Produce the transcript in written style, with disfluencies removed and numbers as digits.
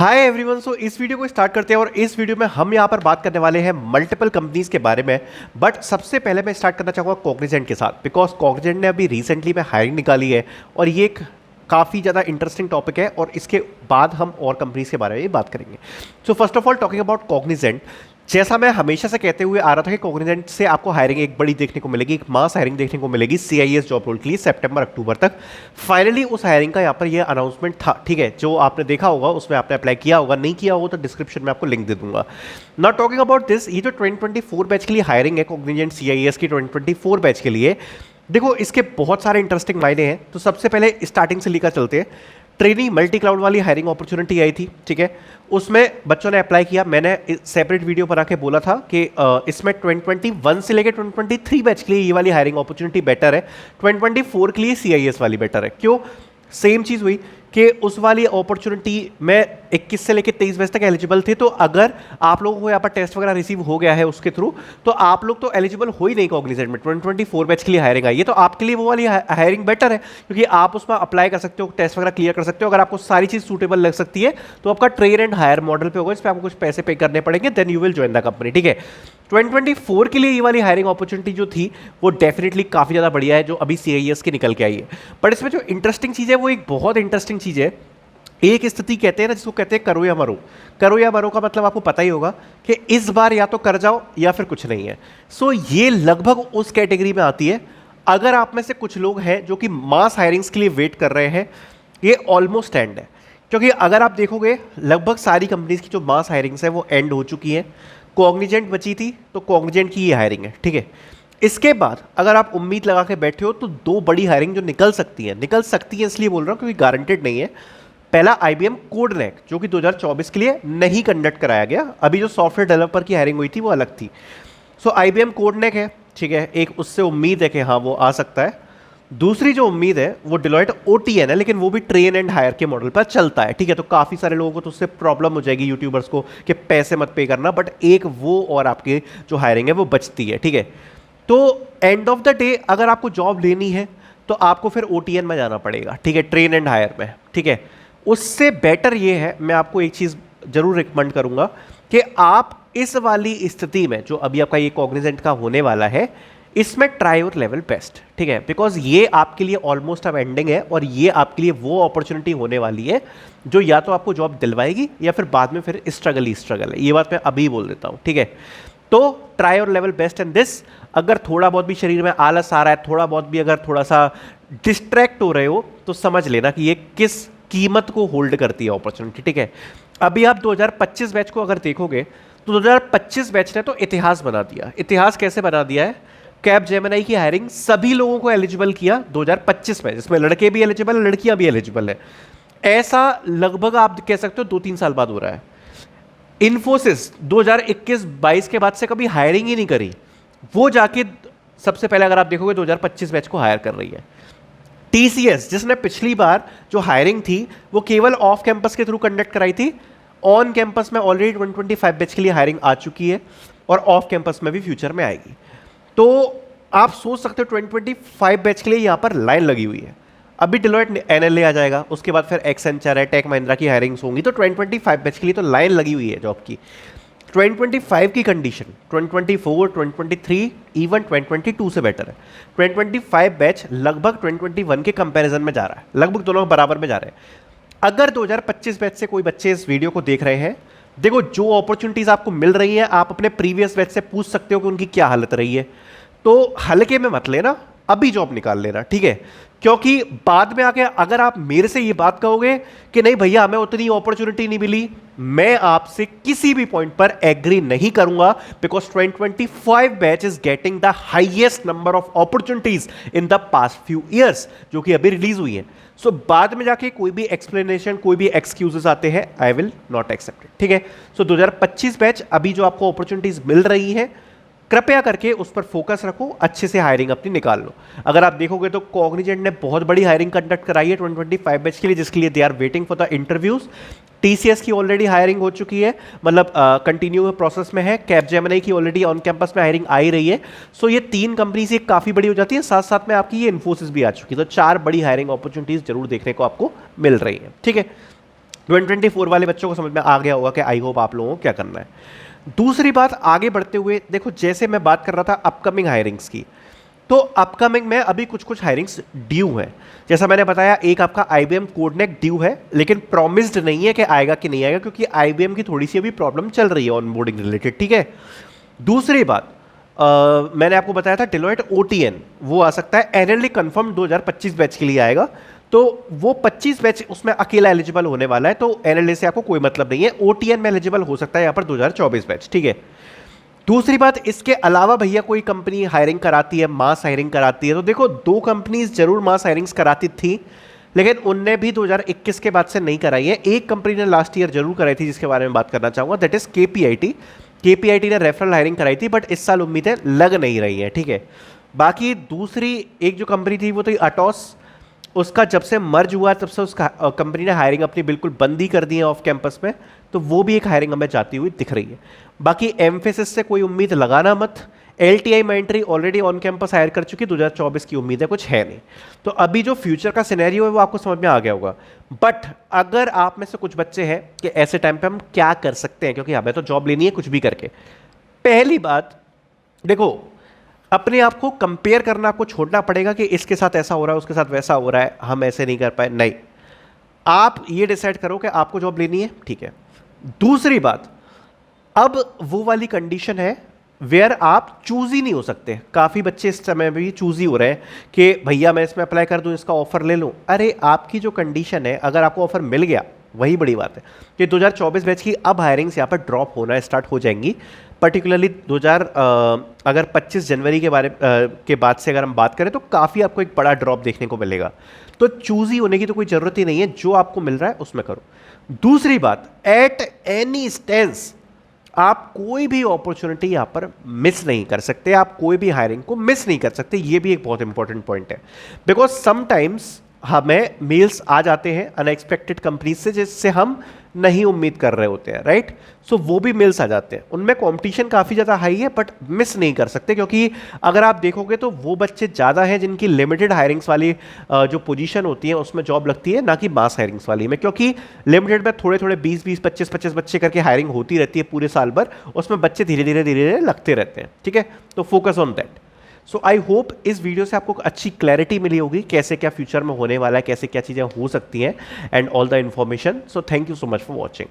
Hi everyone. सो इस video को start करते हैं और इस वीडियो में हम यहाँ पर बात करने वाले हैं मल्टीपल कंपनीज के बारे में। बट सबसे पहले मैं स्टार्ट करना चाहूँगा कॉग्निजेंट के साथ, बिकॉज कॉग्निजेंट ने अभी रिसेंटली में हायरिंग निकाली है और ये एक काफ़ी ज़्यादा इंटरेस्टिंग टॉपिक है और इसके बाद हम और कंपनीज के बारे में बात करेंगे। So first of all talking about Cognizant, जैसा मैं हमेशा से कहते हुए आ रहा था कि कॉग्निजेंट से आपको हायरिंग एक बड़ी देखने को मिलेगी, एक मास हायरिंग देखने को मिलेगी CIS जॉब रोल के लिए सितंबर अक्टूबर तक। फाइनली उस हायरिंग का यहाँ पर ये अनाउंसमेंट था, ठीक है। जो आपने देखा होगा उसमें आपने अप्लाई किया होगा, नहीं किया होगा तो डिस्क्रिप्शन में आपको लिंक दे दूंगा। नॉट टॉकिंग अबाउट दिस, ये जो 2024 बैच के लिए हायरिंग है कॉग्निजेंट CIS की 2024 बैच के लिए, देखो इसके बहुत सारे इंटरेस्टिंग मायने हैं। तो सबसे पहले स्टार्टिंग से लेकर चलते हैं। ट्रेनी मल्टी क्लाउड वाली हायरिंग अपॉर्चुनिटी आई थी, ठीक है। उसमें बच्चों ने अप्लाई किया। मैंने सेपरेट वीडियो बना के बोला था कि इसमें 2021 से लेकर 2023 बैच के लिए ये वाली हायरिंग अपॉर्चुनिटी बेटर है, 2024 के लिए CIS वाली बेटर है। क्यों? सेम चीज़ हुई कि उस वाली अपॉर्चुनिटी में 21 से लेकर 23 बैच तक एलिजिबल थे। तो अगर आप लोगों को यहाँ पर टेस्ट वगैरह रिसीव हो गया है उसके थ्रू, तो आप लोग तो एलिजिबल हो ही नहीं कॉग्निजेंट में। 2024 बैच के लिए हायरिंग आई है तो आपके लिए वो वाली हायरिंग बेटर है, क्योंकि आप उसमें अप्लाई कर सकते हो, टेस्ट वगैरह क्लियर कर सकते हो। अगर आपको सारी चीज़ सूटेबल लग सकती है तो आपका ट्रेन एंड हायर मॉडल पे होगा, इस पर आपको कुछ पैसे पे करने पड़ेंगे, then you will join the company, ठीक है। 2024 के लिए ये वाली हायरिंग अपॉर्चुनिटी जो थी वो डेफिनेटली काफ़ी ज़्यादा बढ़िया है, जो अभी CIS की निकल के आई है। बट इसमें जो इंटरेस्टिंग चीज़ है वो एक बहुत इंटरेस्टिंग चीज़ है। एक स्थिति कहते हैं ना, जिसको कहते हैं करो या मरो। करो या मरो का मतलब आपको पता ही होगा कि इस बार या तो कर जाओ या फिर कुछ नहीं है। सो ये लगभग उस कैटेगरी में आती है। अगर आप में से कुछ लोग हैं जो कि मास हायरिंग्स के लिए वेट कर रहे हैं, ये ऑलमोस्ट एंड है। क्योंकि अगर आप देखोगे लगभग सारी कंपनीज की जो मास हायरिंग्स है वो एंड हो चुकी है। कॉग्निजेंट बची थी तो कॉग्निजेंट की ये हायरिंग है, ठीक है। इसके बाद अगर आप उम्मीद लगा के बैठे हो तो दो बड़ी हायरिंग जो निकल सकती है इसलिए बोल रहा हूँ क्योंकि गारंटेड नहीं है। पहला IBM कोडनेक, जो कि 2024 के लिए नहीं कंडक्ट कराया गया। अभी जो सॉफ्टवेयर डेवलपर की हायरिंग हुई थी वो अलग थी। सो IBM कोडनेक है, ठीक है। एक उससे उम्मीद है कि हाँ वो आ सकता है। दूसरी जो उम्मीद है वो डिलॉयट OTN है, लेकिन वो भी ट्रेन एंड हायर के मॉडल पर चलता है, ठीक है। तो काफ़ी सारे लोगों को तो उससे प्रॉब्लम हो जाएगी, यूट्यूबर्स को, कि पैसे मत पे करना। बट एक वो और आपके जो हायरिंग है वो बचती है, ठीक है। तो एंड ऑफ द डे अगर आपको जॉब लेनी है तो आपको फिर OTN में जाना पड़ेगा, ठीक है, ट्रेन एंड हायर में, ठीक है। उससे बेटर ये है, मैं आपको एक चीज़ जरूर रिकमेंड करूंगा कि आप इस वाली स्थिति में जो अभी आपका ये कॉग्निजेंट का होने वाला है, इसमें ट्राई योर लेवल बेस्ट, ठीक है। बिकॉज ये आपके लिए ऑलमोस्ट अब एंडिंग है और ये आपके लिए वो अपॉर्चुनिटी होने वाली है जो या तो आपको जॉब दिलवाएगी या फिर बाद में फिर स्ट्रगल ही स्ट्रगल है। ये बात मैं अभी बोल देता हूँ, ठीक है। तो try your level best and this. अगर थोड़ा बहुत भी शरीर में आलस आ रहा है, थोड़ा बहुत भी अगर थोड़ा सा डिस्ट्रैक्ट हो रहे हो, तो समझ लेना कि ये किस कीमत को होल्ड करती है अपॉर्चुनिटी, ठीक है। अभी आप 2025 बैच को अगर देखोगे तो 2025 बैच ने तो इतिहास बना दिया। इतिहास कैसे बना दिया है? कैप जेमिनी की हायरिंग सभी लोगों को एलिजिबल किया 2025 में, जिसमें लड़के भी एलिजिबल है, लड़कियां भी एलिजिबल है। ऐसा लगभग आप कह सकते हो 2-3 साल बाद हो रहा है। इन्फोसिस 2021-22 के बाद से कभी हायरिंग ही नहीं करी, वो जाके सबसे पहले अगर आप देखोगे 2025 बैच को हायर कर रही है। TCS, जिसने पिछली बार जो हायरिंग थी वो केवल ऑफ कैंपस के थ्रू कंडक्ट कराई थी, ऑन कैंपस में ऑलरेडी 2025 बैच के लिए हायरिंग आ चुकी है और ऑफ कैंपस में भी फ्यूचर में आएगी। तो आप सोच सकते हो 2025 बैच के लिए यहाँ पर लाइन लगी हुई है। अभी डिलॉयट NLA आ जाएगा, उसके बाद फिर एक्सेंचर है, टेक महिंद्रा की हायरिंग्स होंगी, तो 2025 बैच के लिए तो लाइन लगी हुई है जॉब की। 2025 की कंडीशन 2024, 2023, इवन 2022 से बेटर है। 2025 बैच लगभग 2021 के कंपैरिजन में जा रहा है, लगभग दोनों बराबर में जा रहे हैं। अगर 2025 बैच से कोई बच्चे इस वीडियो को देख रहे हैं, देखो जो अपॉर्चुनिटीज आपको मिल रही है आप अपने प्रीवियस बैच से पूछ सकते हो कि उनकी क्या हालत रही है। तो हल्के में मत लेना, अभी जॉब निकाल लेना, ठीक है। क्योंकि बाद में आके अगर आप मेरे से ये बात कहोगे कि नहीं भैया हमें उतनी अपॉर्चुनिटी नहीं मिली, मैं आपसे किसी भी पॉइंट पर एग्री नहीं करूंगा। Because 2025 batch is getting the highest number of opportunities in the past few years, जो कि अभी रिलीज हुई है। सो बाद में जाके कोई भी एक्सप्लेनेशन, कोई भी एक्सक्यूजेस आते हैं, I will not accept it, ठीक है। सो 2025 बैच अभी जो आपको अपॉर्चुनिटीज मिल रही है, कृपया करके उस पर फोकस रखो, अच्छे से हायरिंग अपनी निकाल लो। अगर आप देखोगे तो कॉग्निजेंट ने बहुत बड़ी हायरिंग कंडक्ट कराई है 2025 बैच के लिए, जिसके लिए they are waiting for the interviews. TCS की ऑलरेडी हायरिंग हो चुकी है, मतलब कंटिन्यू प्रोसेस में है। कैप जेमिनी की ऑलरेडी ऑन कैंपस में हायरिंग आ ही रही है। सो ये 3 कंपनी से काफ़ी बड़ी हो जाती है, साथ साथ में आपकी ये इन्फोसिस भी आ चुकी है। तो 4 बड़ी हायरिंग अपॉर्चुनिटीज जरूर देखने को आपको मिल रही है, ठीक है। 2024 वाले बच्चों को समझ में आ गया होगा कि आई होप आप लोगों को क्या करना है। दूसरी बात, आगे बढ़ते हुए देखो, जैसे मैं बात कर रहा था अपकमिंग हायरिंग्स की, तो अपकमिंग में अभी कुछ कुछ हायरिंग्स ड्यू है। जैसा मैंने बताया, एक आपका IBM कोडनेक ड्यू है, लेकिन प्रॉमिस्ड नहीं है कि आएगा कि नहीं आएगा, क्योंकि IBM की थोड़ी सी अभी प्रॉब्लम चल रही है ऑनबोर्डिंग रिलेटेड, ठीक है। दूसरी बात, मैंने आपको बताया था Deloitte OTN वो आ सकता है, एनुअली कंफर्म 2025 बैच के लिए आएगा, तो वो 25 बैच उसमें अकेला एलिजिबल होने वाला है, तो एनएलए से आपको कोई मतलब नहीं है। OTN में एलिजिबल हो सकता है यहाँ पर 2024 बैच, ठीक है। दूसरी बात, इसके अलावा भैया कोई कंपनी हायरिंग कराती है, मास हायरिंग कराती है, तो देखो 2 कंपनीज जरूर मास हायरिंग्स कराती थी, लेकिन उनने भी 2021 के बाद से नहीं कराई है। एक कंपनी ने लास्ट ईयर जरूर कराई थी, जिसके बारे में बात करना चाहूंगा, दैट इज KPIT ने रेफरल हायरिंग कराई थी, बट इस साल उम्मीदें लग नहीं रही हैं, ठीक है। बाकी दूसरी एक जो कंपनी थी वो थी अटोस, उसका जब से मर्ज हुआ तब से उसका कंपनी ने हायरिंग अपनी बिल्कुल बंदी कर दी है ऑफ कैंपस में, तो वो भी एक हायरिंग हमें जाती हुई दिख रही है। बाकी एम्फेसिस से कोई उम्मीद लगाना मत, LTI Mindtree already on campus hire कर चुकी, 2024 की उम्मीद है कुछ है नहीं। तो अभी जो फ्यूचर का सिनेरियो है वो आपको समझ में आ गया होगा। बट अगर आप में से कुछ बच्चे हैं कि ऐसे टाइम पे हम क्या कर सकते हैं, क्योंकि हमें तो जॉब लेनी है कुछ भी करके। पहली बात देखो, अपने आप को कंपेयर करना आपको छोड़ना पड़ेगा कि इसके साथ ऐसा हो रहा है, उसके साथ वैसा हो रहा है, हम ऐसे नहीं कर पाए, नहीं। आप ये डिसाइड करो कि आपको जॉब लेनी है, ठीक है। दूसरी बात, अब वो वाली कंडीशन है वेयर आप चूज ही नहीं हो सकते। काफ़ी बच्चे इस समय भी चूज ही हो रहे हैं कि भैया मैं इसमें अप्लाई कर दूं, इसका ऑफर ले लूं। अरे आपकी जो कंडीशन है, अगर आपको ऑफर मिल गया वही बड़ी बात है कि 2024 बैच की अब हायरिंग्स यहाँ पर ड्रॉप होना स्टार्ट हो जाएंगी। पर्टिकुलरली अगर 25 जनवरी के बाद से अगर हम बात करें तो काफ़ी आपको एक बड़ा ड्रॉप देखने को मिलेगा। तो चूज ही होने की तो कोई ज़रूरत ही नहीं है, जो आपको मिल रहा है उसमें करो। दूसरी बात, एट एनी स्टेंस आप कोई भी अपॉर्चुनिटी यहां पर मिस नहीं कर सकते, आप कोई भी हायरिंग को मिस नहीं कर सकते। ये भी एक बहुत इंपॉर्टेंट पॉइंट है, बिकॉज समटाइम्स हमें मेल्स आ जाते हैं अनएक्सपेक्टेड कंपनी से जिससे हम नहीं उम्मीद कर रहे होते हैं, राइट। सो वो भी मेल्स आ जाते हैं, उनमें कंपटीशन काफ़ी ज़्यादा हाई है, बट मिस नहीं कर सकते, क्योंकि अगर आप देखोगे तो वो बच्चे ज़्यादा हैं जिनकी लिमिटेड हायरिंग्स वाली जो पोजीशन होती है उसमें जॉब लगती है, ना कि मास हायरिंग्स वाली में। क्योंकि लिमिटेड में थोड़े थोड़े 20-20, 25-25 बच्चे करके हायरिंग होती रहती है पूरे साल भर, उसमें बच्चे धीरे धीरे लगते रहते हैं, ठीक है। तो focus on that. So I hope इस वीडियो से आपको अच्छी क्लैरिटी मिली होगी कैसे क्या फ्यूचर में होने वाला है, कैसे क्या चीज़ें हो सकती हैं, and all the information. So thank you so much for watching.